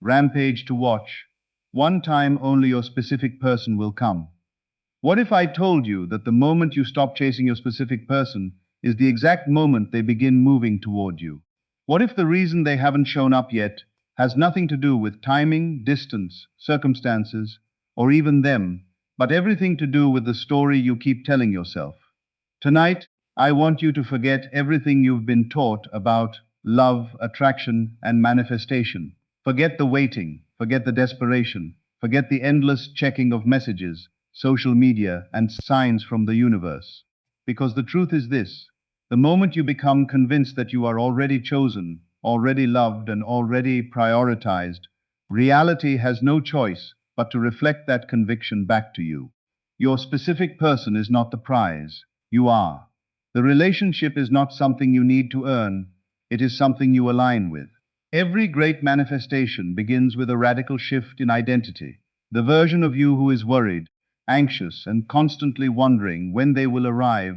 Rampage to watch. One time only your specific person will come. What if I told you that the moment you stop chasing your specific person is the exact moment they begin moving toward you? What if the reason they haven't shown up yet has nothing to do with timing, distance, circumstances, or even them, but everything to do with the story you keep telling yourself? Tonight, I want you to forget everything you've been taught about love, attraction, and manifestation. Forget the waiting, forget the desperation, forget the endless checking of messages, social media, and signs from the universe. Because the truth is this: the moment you become convinced that you are already chosen, already loved, and already prioritized, reality has no choice but to reflect that conviction back to you. Your specific person is not the prize. You are. The relationship is not something you need to earn, it is something you align with. Every great manifestation begins with a radical shift in identity. The version of you who is worried, anxious, and constantly wondering when they will arrive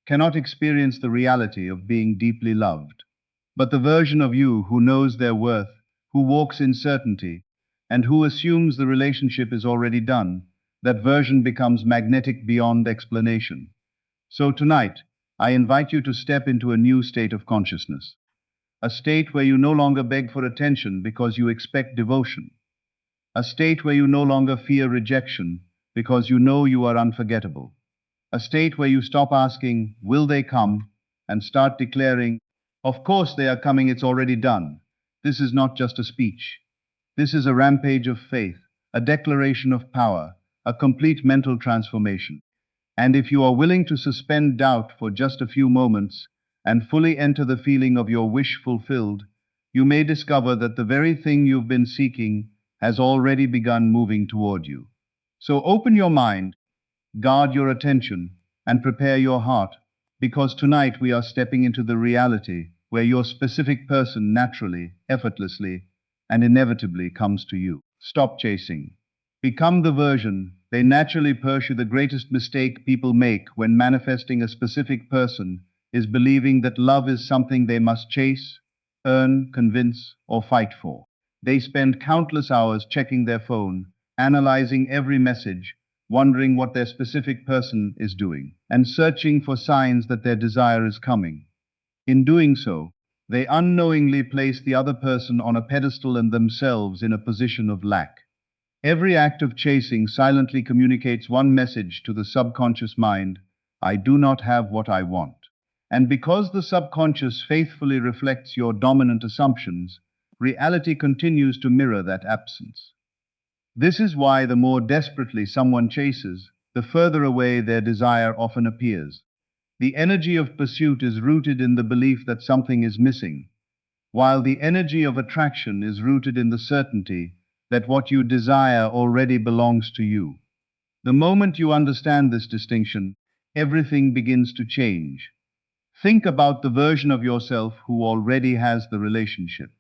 cannot experience the reality of being deeply loved. But the version of you who knows their worth, who walks in certainty, and who assumes the relationship is already done, that version becomes magnetic beyond explanation. So tonight, I invite you to step into a new state of consciousness, a state where you no longer beg for attention because you expect devotion, a state where you no longer fear rejection because you know you are unforgettable, a state where you stop asking, will they come, and start declaring, of course they are coming, it's already done. This is not just a speech. This is a rampage of faith, a declaration of power, a complete mental transformation. And if you are willing to suspend doubt for just a few moments and fully enter the feeling of your wish fulfilled, you may discover that the very thing you've been seeking has already begun moving toward you. So open your mind, guard your attention, and prepare your heart, because tonight we are stepping into the reality where your specific person naturally, effortlessly, and inevitably comes to you. Stop chasing. Become the version. They naturally pursue. The greatest mistake people make when manifesting a specific person is believing that love is something they must chase, earn, convince, or fight for. They spend countless hours checking their phone, analyzing every message, wondering what their specific person is doing, and searching for signs that their desire is coming. In doing so, they unknowingly place the other person on a pedestal and themselves in a position of lack. Every act of chasing silently communicates one message to the subconscious mind: I do not have what I want. And because the subconscious faithfully reflects your dominant assumptions, reality continues to mirror that absence. This is why the more desperately someone chases, the further away their desire often appears. The energy of pursuit is rooted in the belief that something is missing, while the energy of attraction is rooted in the certainty that what you desire already belongs to you. The moment you understand this distinction, everything begins to change. Think about the version of yourself who already has the relationship.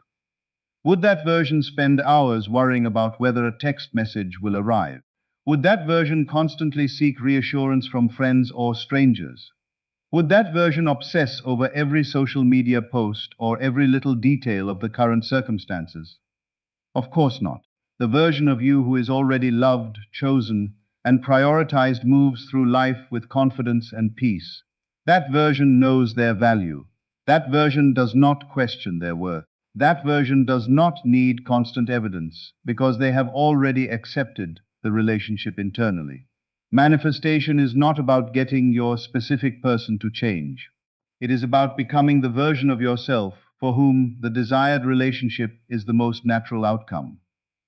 Would that version spend hours worrying about whether a text message will arrive? Would that version constantly seek reassurance from friends or strangers? Would that version obsess over every social media post or every little detail of the current circumstances? Of course not. The version of you who is already loved, chosen, and prioritized moves through life with confidence and peace. That version knows their value. That version does not question their worth. That version does not need constant evidence because they have already accepted the relationship internally. Manifestation is not about getting your specific person to change. It is about becoming the version of yourself for whom the desired relationship is the most natural outcome.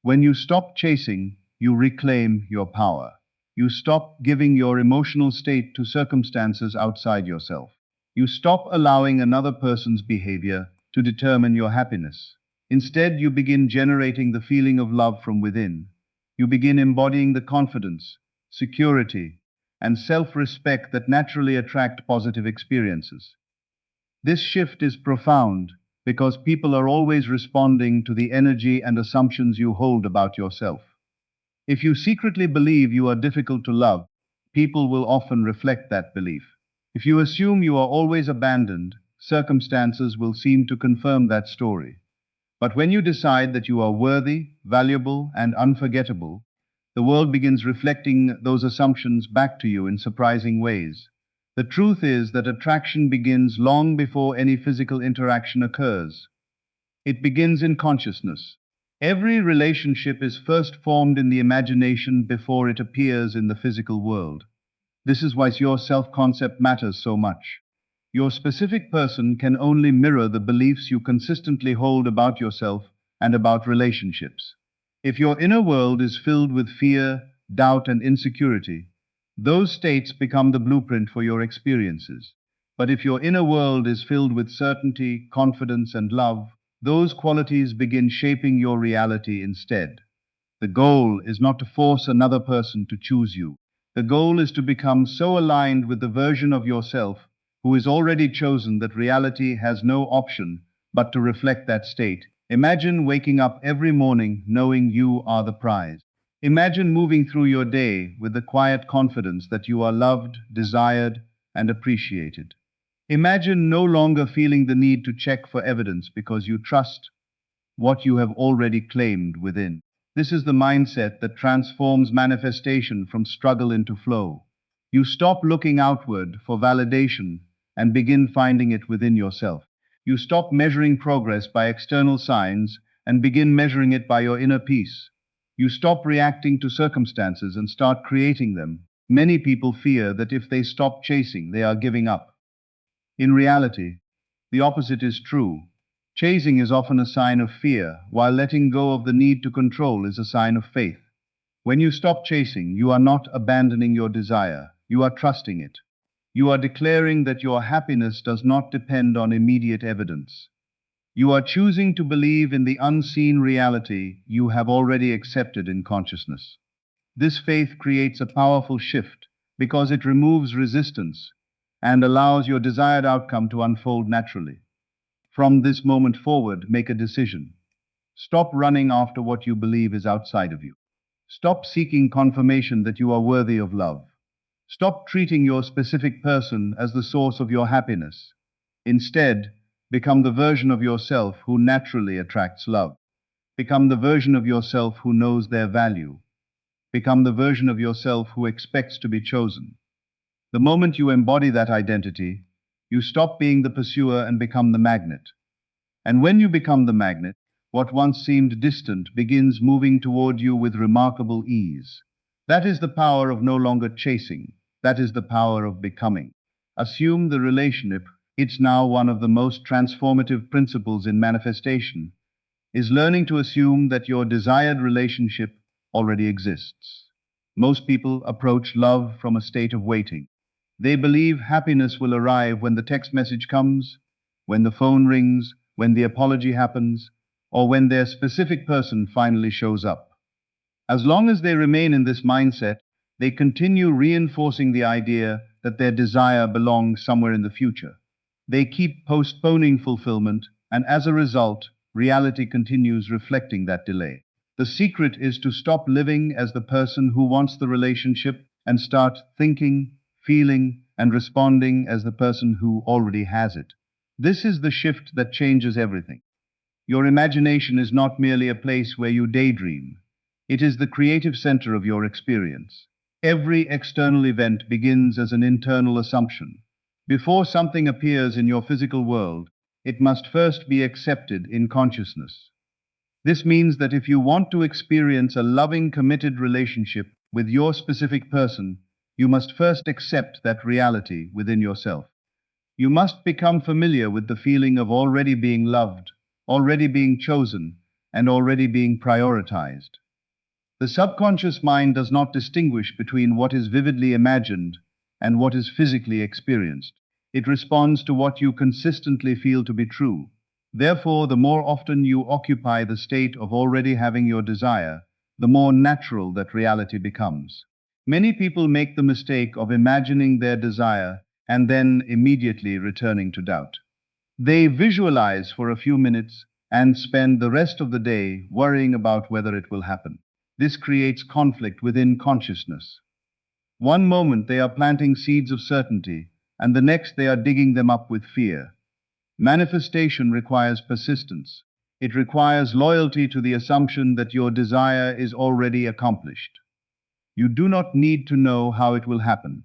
When you stop chasing, you reclaim your power. You stop giving your emotional state to circumstances outside yourself. You stop allowing another person's behavior to determine your happiness. Instead, you begin generating the feeling of love from within. You begin embodying the confidence, security, and self-respect that naturally attract positive experiences. This shift is profound because people are always responding to the energy and assumptions you hold about yourself. If you secretly believe you are difficult to love, people will often reflect that belief. If you assume you are always abandoned, circumstances will seem to confirm that story. But when you decide that you are worthy, valuable, and unforgettable, the world begins reflecting those assumptions back to you in surprising ways. The truth is that attraction begins long before any physical interaction occurs. It begins in consciousness. Every relationship is first formed in the imagination before it appears in the physical world. This is why your self-concept matters so much. Your specific person can only mirror the beliefs you consistently hold about yourself and about relationships. If your inner world is filled with fear, doubt, and insecurity, those states become the blueprint for your experiences. But if your inner world is filled with certainty, confidence, and love, those qualities begin shaping your reality instead. The goal is not to force another person to choose you. The goal is to become so aligned with the version of yourself who is already chosen that reality has no option but to reflect that state. Imagine waking up every morning knowing you are the prize. Imagine moving through your day with the quiet confidence that you are loved, desired, and appreciated. Imagine no longer feeling the need to check for evidence because you trust what you have already claimed within. This is the mindset that transforms manifestation from struggle into flow. You stop looking outward for validation and begin finding it within yourself. You stop measuring progress by external signs and begin measuring it by your inner peace. You stop reacting to circumstances and start creating them. Many people fear that if they stop chasing, they are giving up. In reality, the opposite is true. Chasing is often a sign of fear, while letting go of the need to control is a sign of faith. When you stop chasing, you are not abandoning your desire, you are trusting it. You are declaring that your happiness does not depend on immediate evidence. You are choosing to believe in the unseen reality you have already accepted in consciousness. This faith creates a powerful shift because it removes resistance and allows your desired outcome to unfold naturally. From this moment forward, make a decision. Stop running after what you believe is outside of you. Stop seeking confirmation that you are worthy of love. Stop treating your specific person as the source of your happiness. Instead, become the version of yourself who naturally attracts love. Become the version of yourself who knows their value. Become the version of yourself who expects to be chosen. The moment you embody that identity, you stop being the pursuer and become the magnet. And when you become the magnet, what once seemed distant begins moving toward you with remarkable ease. That is the power of no longer chasing. That is the power of becoming. Assume the relationship. It's now one of the most transformative principles in manifestation, is learning to assume that your desired relationship already exists. Most people approach love from a state of waiting. They believe happiness will arrive when the text message comes, when the phone rings, when the apology happens, or when their specific person finally shows up. As long as they remain in this mindset, they continue reinforcing the idea that their desire belongs somewhere in the future. They keep postponing fulfillment, and as a result, reality continues reflecting that delay. The secret is to stop living as the person who wants the relationship and start thinking, feeling, and responding as the person who already has it. This is the shift that changes everything. Your imagination is not merely a place where you daydream. It is the creative center of your experience. Every external event begins as an internal assumption. Before something appears in your physical world, it must first be accepted in consciousness. This means that if you want to experience a loving, committed relationship with your specific person, you must first accept that reality within yourself. You must become familiar with the feeling of already being loved, already being chosen, and already being prioritized. The subconscious mind does not distinguish between what is vividly imagined and what is physically experienced. It responds to what you consistently feel to be true. Therefore, the more often you occupy the state of already having your desire, the more natural that reality becomes. Many people make the mistake of imagining their desire and then immediately returning to doubt. They visualize for a few minutes and spend the rest of the day worrying about whether it will happen. This creates conflict within consciousness. One moment they are planting seeds of certainty, and the next they are digging them up with fear. Manifestation requires persistence. It requires loyalty to the assumption that your desire is already accomplished. You do not need to know how it will happen.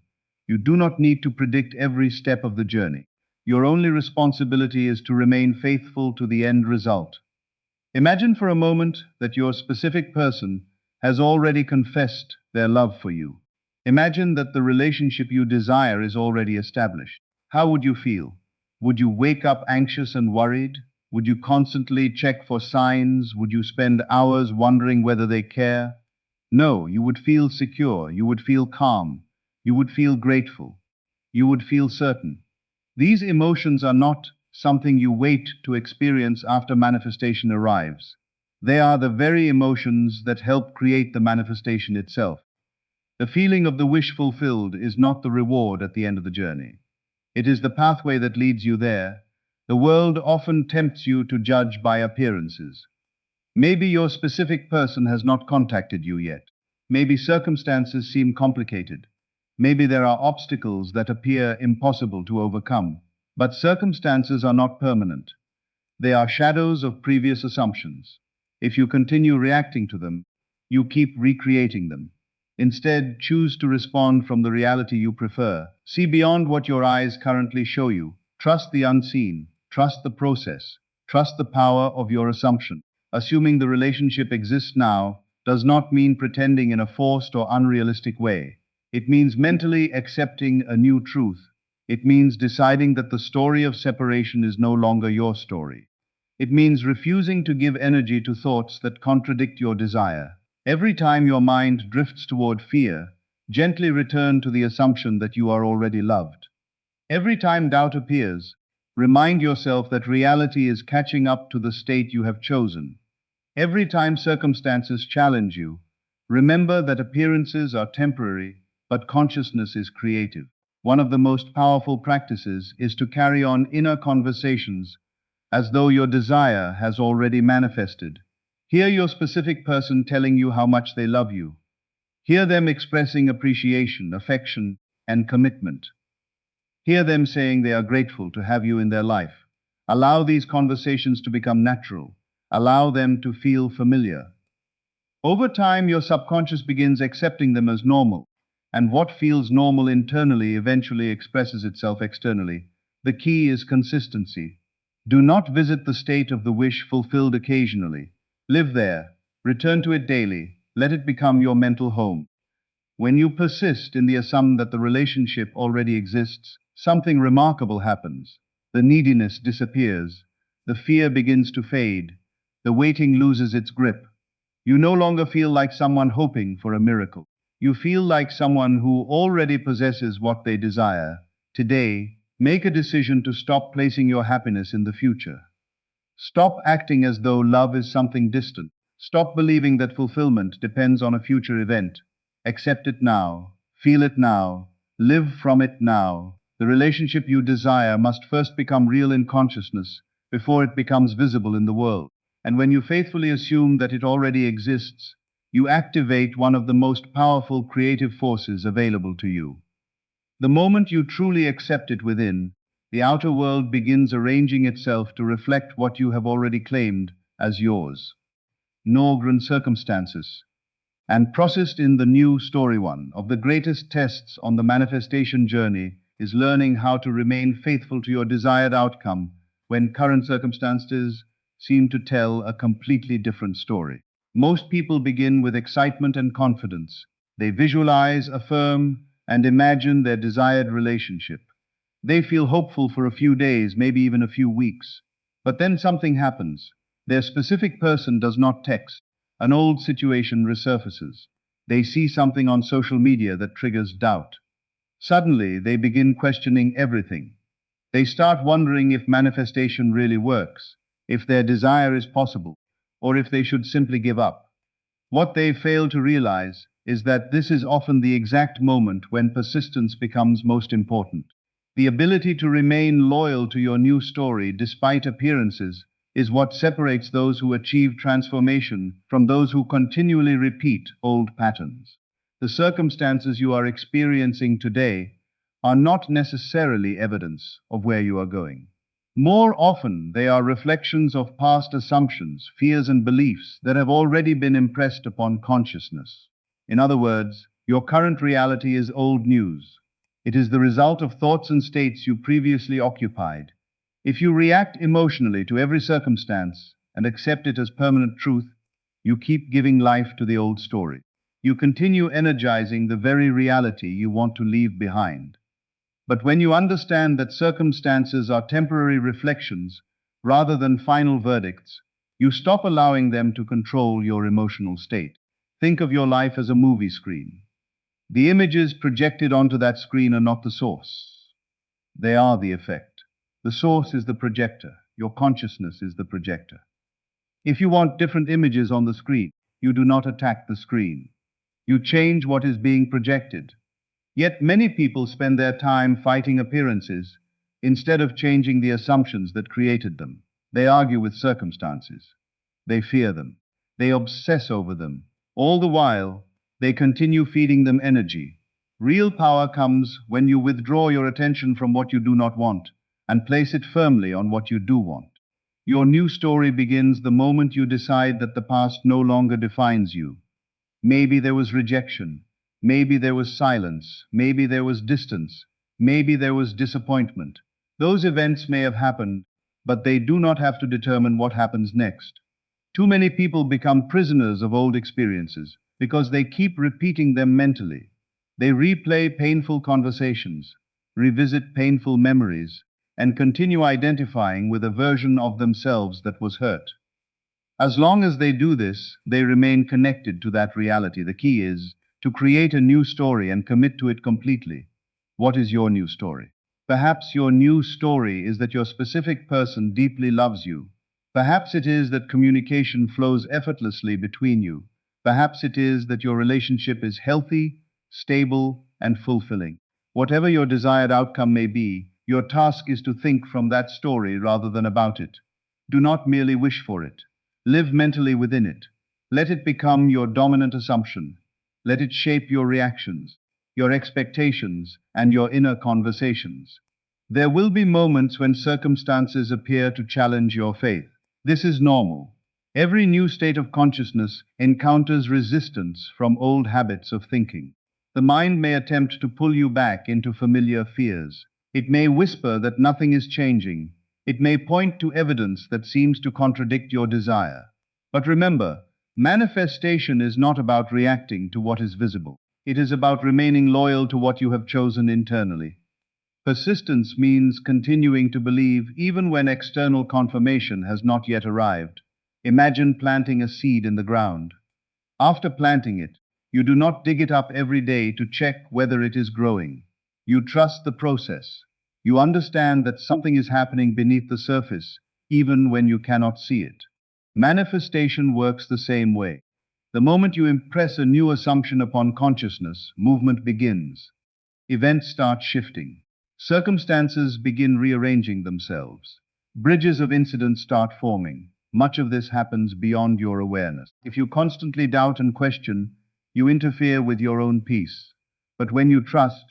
You do not need to predict every step of the journey. Your only responsibility is to remain faithful to the end result. Imagine for a moment that your specific person has already confessed their love for you. Imagine that the relationship you desire is already established. How would you feel? Would you wake up anxious and worried? Would you constantly check for signs? Would you spend hours wondering whether they care? No, you would feel secure, you would feel calm, you would feel grateful, you would feel certain. These emotions are not something you wait to experience after manifestation arrives. They are the very emotions that help create the manifestation itself. The feeling of the wish fulfilled is not the reward at the end of the journey. It is the pathway that leads you there. The world often tempts you to judge by appearances. Maybe your specific person has not contacted you yet. Maybe circumstances seem complicated. Maybe there are obstacles that appear impossible to overcome. But circumstances are not permanent. They are shadows of previous assumptions. If you continue reacting to them, you keep recreating them. Instead, choose to respond from the reality you prefer. See beyond what your eyes currently show you. Trust the unseen. Trust the process. Trust the power of your assumption. Assuming the relationship exists now does not mean pretending in a forced or unrealistic way. It means mentally accepting a new truth. It means deciding that the story of separation is no longer your story. It means refusing to give energy to thoughts that contradict your desire. Every time your mind drifts toward fear, gently return to the assumption that you are already loved. Every time doubt appears, remind yourself that reality is catching up to the state you have chosen. Every time circumstances challenge you, remember that appearances are temporary, but consciousness is creative. One of the most powerful practices is to carry on inner conversations as though your desire has already manifested. Hear your specific person telling you how much they love you. Hear them expressing appreciation, affection, and commitment. Hear them saying they are grateful to have you in their life. Allow these conversations to become natural. Allow them to feel familiar. Over time, your subconscious begins accepting them as normal, and what feels normal internally eventually expresses itself externally. The key is consistency. Do not visit the state of the wish fulfilled occasionally. Live there. Return to it daily. Let it become your mental home. When you persist in the assumption that the relationship already exists, something remarkable happens. The neediness disappears. The fear begins to fade. The waiting loses its grip. You no longer feel like someone hoping for a miracle. You feel like someone who already possesses what they desire. Today, make a decision to stop placing your happiness in the future. Stop acting as though love is something distant. Stop believing that fulfillment depends on a future event. Accept it now. Feel it now. Live from it now. The relationship you desire must first become real in consciousness before it becomes visible in the world. And when you faithfully assume that it already exists, you activate one of the most powerful creative forces available to you. The moment you truly accept it within, the outer world begins arranging itself to reflect what you have already claimed as yours. Norgren circumstances. And Persist in the new story, one of the greatest tests on the manifestation journey is learning how to remain faithful to your desired outcome when current circumstances seem to tell a completely different story. Most people begin with excitement and confidence. They visualize, affirm, and imagine their desired relationship. They feel hopeful for a few days, maybe even a few weeks. But then something happens. Their specific person does not text. An old situation resurfaces. They see something on social media that triggers doubt. Suddenly, they begin questioning everything. They start wondering if manifestation really works, if their desire is possible, or if they should simply give up. What they fail to realize is that this is often the exact moment when persistence becomes most important. The ability to remain loyal to your new story despite appearances is what separates those who achieve transformation from those who continually repeat old patterns. The circumstances you are experiencing today are not necessarily evidence of where you are going. More often, they are reflections of past assumptions, fears, and beliefs that have already been impressed upon consciousness. In other words, your current reality is old news. It is the result of thoughts and states you previously occupied. If you react emotionally to every circumstance and accept it as permanent truth, you keep giving life to the old story. You continue energizing the very reality you want to leave behind. But when you understand that circumstances are temporary reflections rather than final verdicts, you stop allowing them to control your emotional state. Think of your life as a movie screen. The images projected onto that screen are not the source. They are the effect. The source is the projector. Your consciousness is the projector. If you want different images on the screen, you do not attack the screen. You change what is being projected. Yet many people spend their time fighting appearances instead of changing the assumptions that created them. They argue with circumstances. They fear them. They obsess over them. All the while, they continue feeding them energy. Real power comes when you withdraw your attention from what you do not want and place it firmly on what you do want. Your new story begins the moment you decide that the past no longer defines you. Maybe there was rejection. Maybe there was silence. Maybe there was distance. Maybe there was disappointment. Those events may have happened, but they do not have to determine what happens next. Too many people become prisoners of old experiences because they keep repeating them mentally. They replay painful conversations, revisit painful memories, and continue identifying with a version of themselves that was hurt. As long as they do this, they remain connected to that reality. The key is to create a new story and commit to it completely. What is your new story? Perhaps your new story is that your specific person deeply loves you. Perhaps it is that communication flows effortlessly between you. Perhaps it is that your relationship is healthy, stable, and fulfilling. Whatever your desired outcome may be, your task is to think from that story rather than about it. Do not merely wish for it. Live mentally within it. Let it become your dominant assumption. Let it shape your reactions, your expectations, and your inner conversations. There will be moments when circumstances appear to challenge your faith. This is normal. Every new state of consciousness encounters resistance from old habits of thinking. The mind may attempt to pull you back into familiar fears. It may whisper that nothing is changing. It may point to evidence that seems to contradict your desire. But remember, manifestation is not about reacting to what is visible. It is about remaining loyal to what you have chosen internally. Persistence means continuing to believe even when external confirmation has not yet arrived. Imagine planting a seed in the ground. After planting it, you do not dig it up every day to check whether it is growing. You trust the process. You understand that something is happening beneath the surface, even when you cannot see it. Manifestation works the same way. The moment you impress a new assumption upon consciousness, movement begins. Events start shifting. Circumstances begin rearranging themselves. Bridges of incidents start forming. Much of this happens beyond your awareness. If you constantly doubt and question, you interfere with your own peace. But when you trust,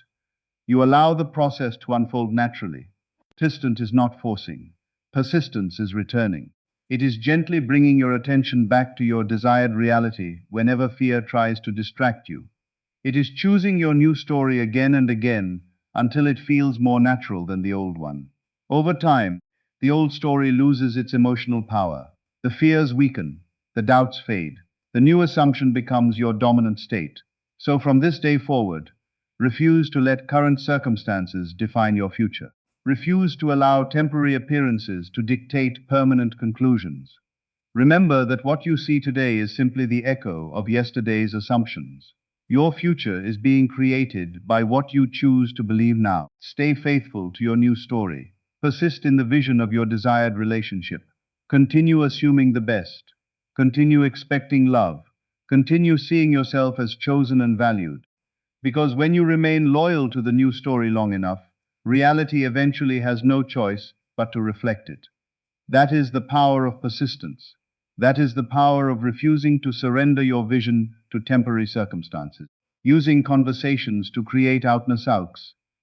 you allow the process to unfold naturally. Persistence is not forcing. Persistence is returning. It is gently bringing your attention back to your desired reality whenever fear tries to distract you. It is choosing your new story again and again until it feels more natural than the old one. Over time, the old story loses its emotional power. The fears weaken, the doubts fade. The new assumption becomes your dominant state. So from this day forward, refuse to let current circumstances define your future. Refuse to allow temporary appearances to dictate permanent conclusions. Remember that what you see today is simply the echo of yesterday's assumptions. Your future is being created by what you choose to believe now. Stay faithful to your new story. Persist in the vision of your desired relationship. Continue assuming the best. Continue expecting love. Continue seeing yourself as chosen and valued. Because when you remain loyal to the new story long enough, reality eventually has no choice but to reflect it. That is the power of persistence. That is the power of refusing to surrender your vision to temporary circumstances. Using conversations to create outness.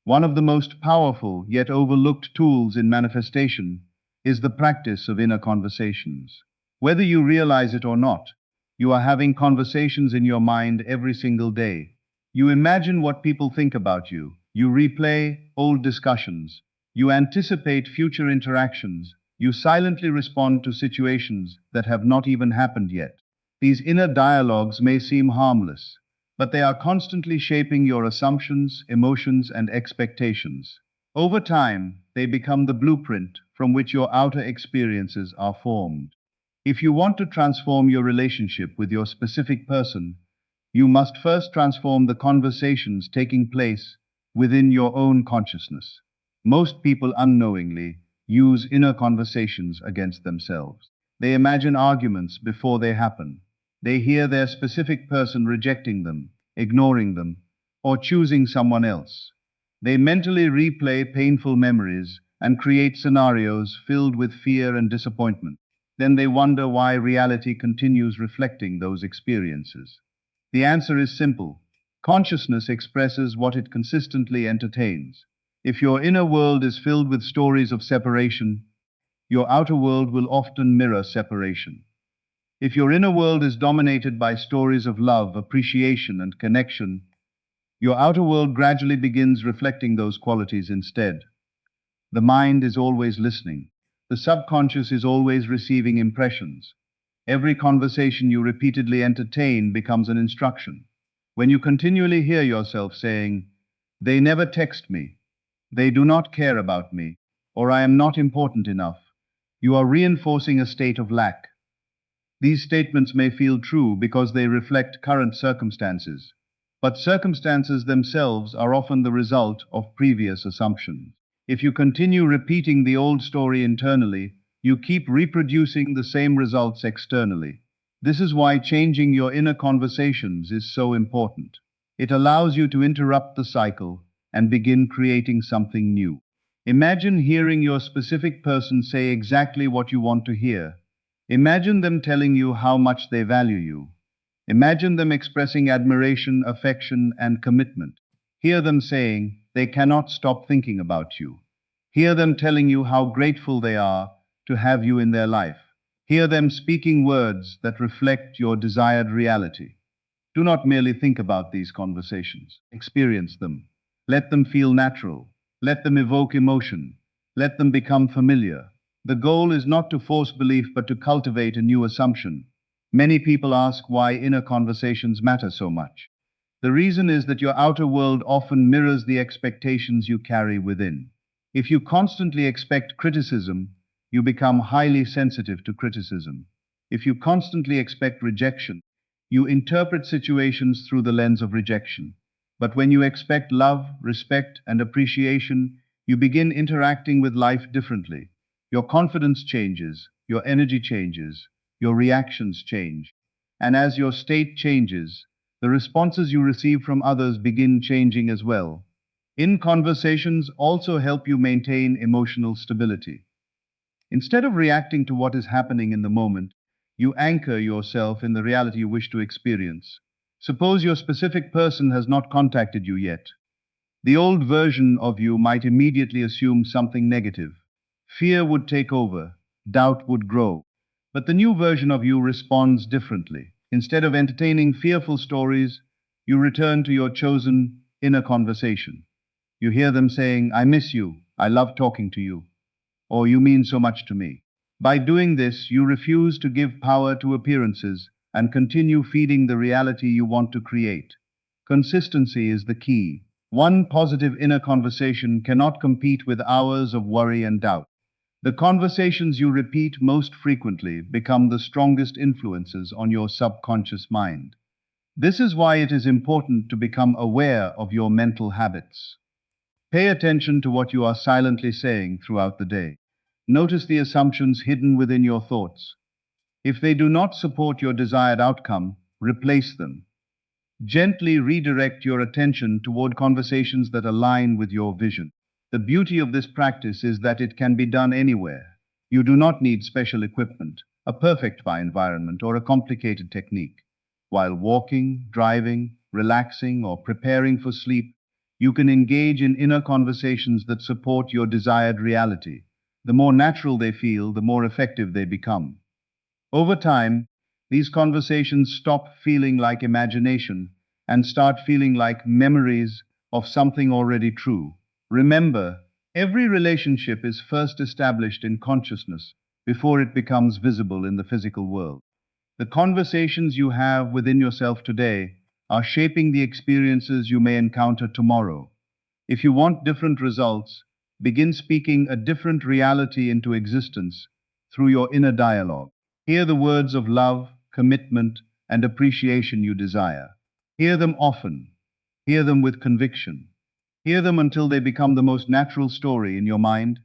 One of the most powerful yet overlooked tools in manifestation is the practice of inner conversations. Whether you realize it or not, you are having conversations in your mind every single day. You imagine what people think about you. You replay old discussions. You anticipate future interactions. You silently respond to situations that have not even happened yet. These inner dialogues may seem harmless, but they are constantly shaping your assumptions, emotions, and expectations. Over time, they become the blueprint from which your outer experiences are formed. If you want to transform your relationship with your specific person, you must first transform the conversations taking place within your own consciousness. Most people unknowingly use inner conversations against themselves. They imagine arguments before they happen. They hear their specific person rejecting them, ignoring them, or choosing someone else. They mentally replay painful memories and create scenarios filled with fear and disappointment. Then they wonder why reality continues reflecting those experiences. The answer is simple. Consciousness expresses what it consistently entertains. If your inner world is filled with stories of separation, your outer world will often mirror separation. If your inner world is dominated by stories of love, appreciation, and connection, your outer world gradually begins reflecting those qualities instead. The mind is always listening. The subconscious is always receiving impressions. Every conversation you repeatedly entertain becomes an instruction. When you continually hear yourself saying, "They never text me," "They do not care about me," or "I am not important enough," you are reinforcing a state of lack. These statements may feel true because they reflect current circumstances, but circumstances themselves are often the result of previous assumptions. If you continue repeating the old story internally, you keep reproducing the same results externally. This is why changing your inner conversations is so important. It allows you to interrupt the cycle and begin creating something new. Imagine hearing your specific person say exactly what you want to hear. Imagine them telling you how much they value you. Imagine them expressing admiration, affection, and commitment. Hear them saying they cannot stop thinking about you. Hear them telling you how grateful they are to have you in their life. Hear them speaking words that reflect your desired reality. Do not merely think about these conversations. Experience them. Let them feel natural. Let them evoke emotion. Let them become familiar. The goal is not to force belief but to cultivate a new assumption. Many people ask why inner conversations matter so much. The reason is that your outer world often mirrors the expectations you carry within. If you constantly expect criticism, you become highly sensitive to criticism. If you constantly expect rejection, you interpret situations through the lens of rejection. But when you expect love, respect, and appreciation, you begin interacting with life differently. Your confidence changes, your energy changes, your reactions change. And as your state changes, the responses you receive from others begin changing as well. In conversations also help you maintain emotional stability. Instead of reacting to what is happening in the moment, you anchor yourself in the reality you wish to experience. Suppose your specific person has not contacted you yet. The old version of you might immediately assume something negative. Fear would take over, doubt would grow. But the new version of you responds differently. Instead of entertaining fearful stories, you return to your chosen inner conversation. You hear them saying, "I miss you, I love talking to you," or "You mean so much to me." By doing this, you refuse to give power to appearances and continue feeding the reality you want to create. Consistency is the key. One positive inner conversation cannot compete with hours of worry and doubt. The conversations you repeat most frequently become the strongest influences on your subconscious mind. This is why it is important to become aware of your mental habits. Pay attention to what you are silently saying throughout the day. Notice the assumptions hidden within your thoughts. If they do not support your desired outcome, replace them. Gently redirect your attention toward conversations that align with your vision. The beauty of this practice is that it can be done anywhere. You do not need special equipment, a perfect environment, or a complicated technique. While walking, driving, relaxing, or preparing for sleep, you can engage in inner conversations that support your desired reality. The more natural they feel, the more effective they become. Over time, these conversations stop feeling like imagination and start feeling like memories of something already true. Remember, every relationship is first established in consciousness before it becomes visible in the physical world. The conversations you have within yourself today are shaping the experiences you may encounter tomorrow. If you want different results, begin speaking a different reality into existence through your inner dialogue. Hear the words of love, commitment, and appreciation you desire. Hear them often. Hear them with conviction. Hear them until they become the most natural story in your mind.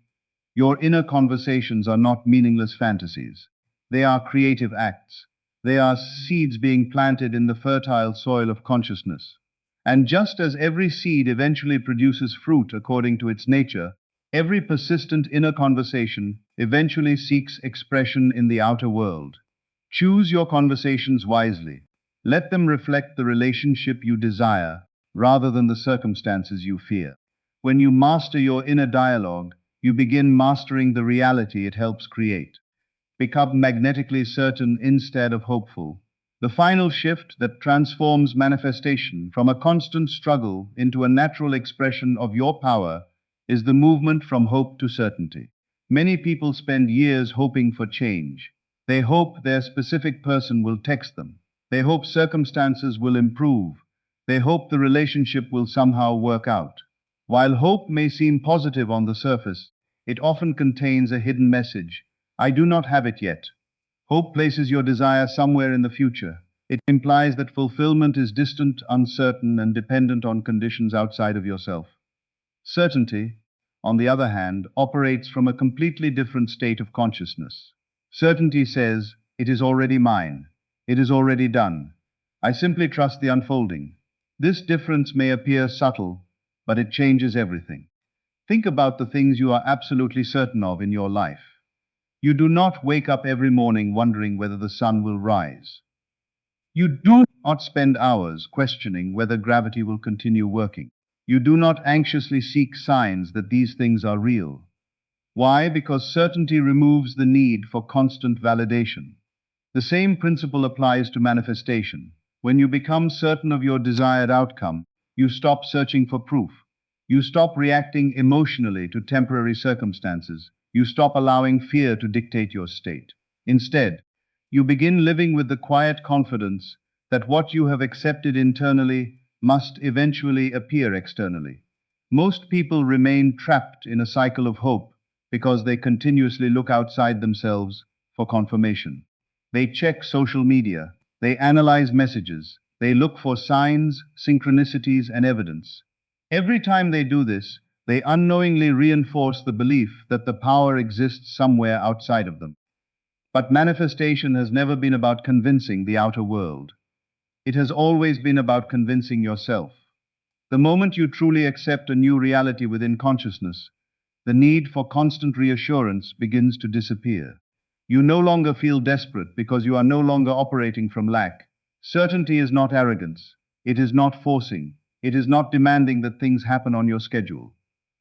Your inner conversations are not meaningless fantasies. They are creative acts. They are seeds being planted in the fertile soil of consciousness. And just as every seed eventually produces fruit according to its nature, every persistent inner conversation eventually seeks expression in the outer world. Choose your conversations wisely. Let them reflect the relationship you desire rather than the circumstances you fear. When you master your inner dialogue, you begin mastering the reality it helps create. Become magnetically certain instead of hopeful. The final shift that transforms manifestation from a constant struggle into a natural expression of your power is the movement from hope to certainty. Many people spend years hoping for change. They hope their specific person will text them. They hope circumstances will improve. They hope the relationship will somehow work out. While hope may seem positive on the surface, it often contains a hidden message. I do not have it yet. Hope places your desire somewhere in the future. It implies that fulfillment is distant, uncertain, and dependent on conditions outside of yourself. Certainty, on the other hand, operates from a completely different state of consciousness. Certainty says, it is already mine. It is already done. I simply trust the unfolding. This difference may appear subtle, but it changes everything. Think about the things you are absolutely certain of in your life. You do not wake up every morning wondering whether the sun will rise. You do not spend hours questioning whether gravity will continue working. You do not anxiously seek signs that these things are real. Why? Because certainty removes the need for constant validation. The same principle applies to manifestation. When you become certain of your desired outcome, you stop searching for proof. You stop reacting emotionally to temporary circumstances. You stop allowing fear to dictate your state. Instead, you begin living with the quiet confidence that what you have accepted internally must eventually appear externally. Most people remain trapped in a cycle of hope because they continuously look outside themselves for confirmation. They check social media, they analyze messages, they look for signs, synchronicities, and evidence. Every time they do this, they unknowingly reinforce the belief that the power exists somewhere outside of them. But manifestation has never been about convincing the outer world. It has always been about convincing yourself. The moment you truly accept a new reality within consciousness, the need for constant reassurance begins to disappear. You no longer feel desperate because you are no longer operating from lack. Certainty is not arrogance. It is not forcing. It is not demanding that things happen on your schedule.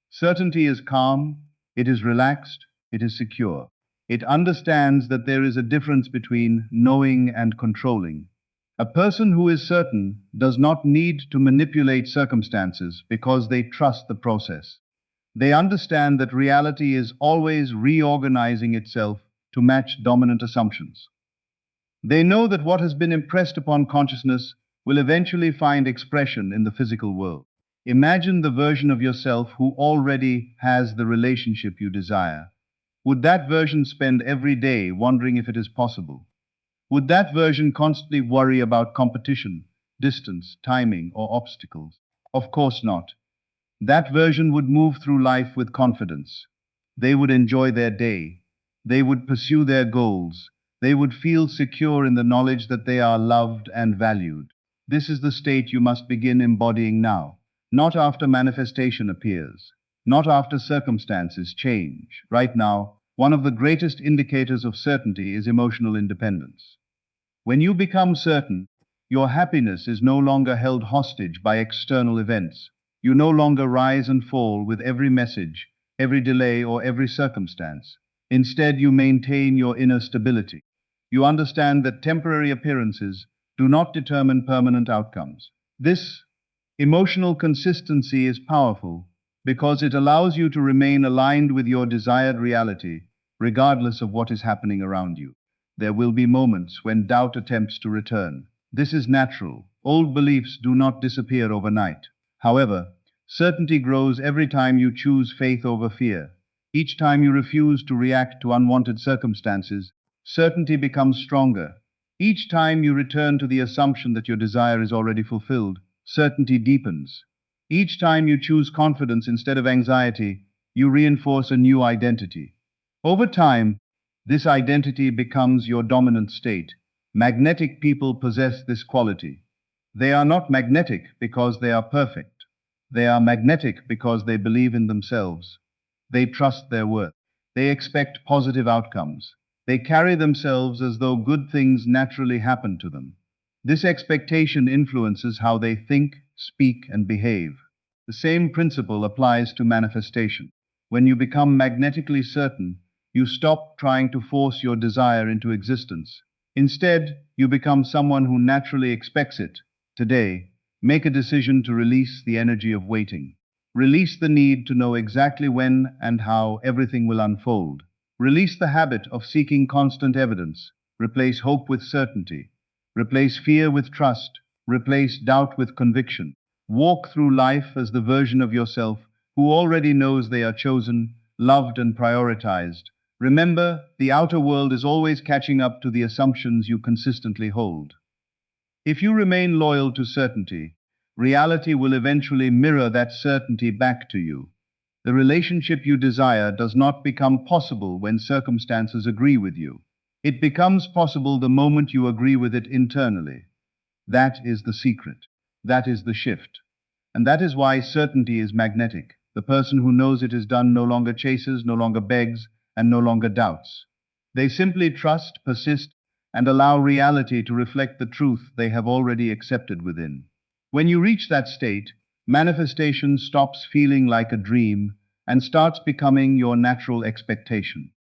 Certainty is calm. It is relaxed. It is secure. It understands that there is a difference between knowing and controlling. A person who is certain does not need to manipulate circumstances because they trust the process. They understand that reality is always reorganizing itself to match dominant assumptions. They know that what has been impressed upon consciousness will eventually find expression in the physical world. Imagine the version of yourself who already has the relationship you desire. Would that version spend every day wondering if it is possible? Would that version constantly worry about competition, distance, timing, or obstacles? Of course not. That version would move through life with confidence. They would enjoy their day. They would pursue their goals. They would feel secure in the knowledge that they are loved and valued. This is the state you must begin embodying now, not after manifestation appears, not after circumstances change. Right now, one of the greatest indicators of certainty is emotional independence. When you become certain, your happiness is no longer held hostage by external events. You no longer rise and fall with every message. every delay, or every circumstance. Instead, you maintain your inner stability. You understand that temporary appearances do not determine permanent outcomes. This emotional consistency is powerful because it allows you to remain aligned with your desired reality, regardless of what is happening around you. There will be moments when doubt attempts to return. This is natural. Old beliefs do not disappear overnight. However, certainty grows every time you choose faith over fear. Each time you refuse to react to unwanted circumstances, certainty becomes stronger. Each time you return to the assumption that your desire is already fulfilled, certainty deepens. Each time you choose confidence instead of anxiety, you reinforce a new identity. Over time, this identity becomes your dominant state. Magnetic people possess this quality. They are not magnetic because they are perfect. They are magnetic because they believe in themselves. They trust their worth. They expect positive outcomes. They carry themselves as though good things naturally happen to them. This expectation influences how they think, speak, and behave. The same principle applies to manifestation. When you become magnetically certain, you stop trying to force your desire into existence. Instead, you become someone who naturally expects it. Today, make a decision to release the energy of waiting. Release the need to know exactly when and how everything will unfold. Release the habit of seeking constant evidence. Replace hope with certainty. Replace fear with trust. Replace doubt with conviction. Walk through life as the version of yourself who already knows they are chosen, loved, and prioritized. Remember, the outer world is always catching up to the assumptions you consistently hold. If you remain loyal to certainty, reality will eventually mirror that certainty back to you. The relationship you desire does not become possible when circumstances agree with you. It becomes possible the moment you agree with it internally. That is the secret. That is the shift. And that is why certainty is magnetic. The person who knows it is done no longer chases, no longer begs, and no longer doubts. They simply trust, persist, and allow reality to reflect the truth they have already accepted within. When you reach that state, manifestation stops feeling like a dream and starts becoming your natural expectation.